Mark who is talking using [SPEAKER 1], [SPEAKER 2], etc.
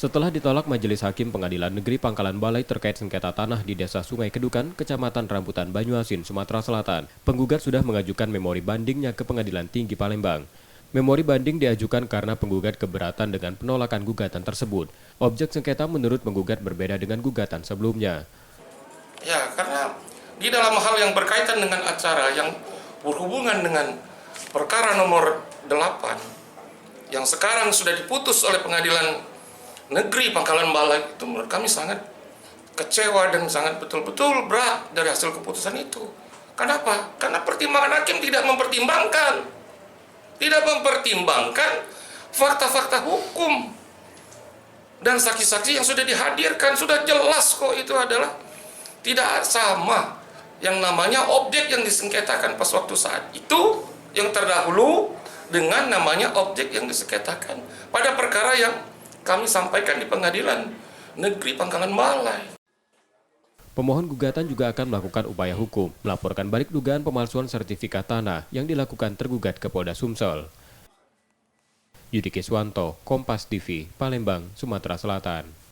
[SPEAKER 1] Setelah ditolak Majelis Hakim Pengadilan Negeri Pangkalan Balai terkait sengketa tanah di Desa Sungai Kedukan, Kecamatan Rambutan Banyuasin, Sumatera Selatan, penggugat sudah mengajukan memori bandingnya ke Pengadilan Tinggi Palembang. Memori banding diajukan karena penggugat keberatan dengan penolakan gugatan tersebut. Objek sengketa menurut penggugat berbeda dengan gugatan sebelumnya.
[SPEAKER 2] Ya, karena di dalam hal yang berkaitan dengan acara yang berhubungan dengan perkara nomor 8 yang sekarang sudah diputus oleh Pengadilan Negeri Pangkalan Balai, itu menurut kami sangat kecewa dan sangat betul-betul berat dari hasil keputusan itu. Kenapa? Karena pertimbangan hakim tidak mempertimbangkan fakta-fakta hukum dan saksi-saksi yang sudah dihadirkan. Sudah jelas kok itu adalah tidak sama yang namanya objek yang disengketakan pas waktu saat itu yang terdahulu dengan namanya objek yang disengketakan pada perkara yang kami sampaikan di Pengadilan Negeri Pangkalan Balai.
[SPEAKER 1] Pemohon gugatan juga akan melakukan upaya hukum, melaporkan balik dugaan pemalsuan sertifikat tanah yang dilakukan tergugat ke Polda Sumsel. Yudi Kiswanto, Kompas TV, Palembang, Sumatera Selatan.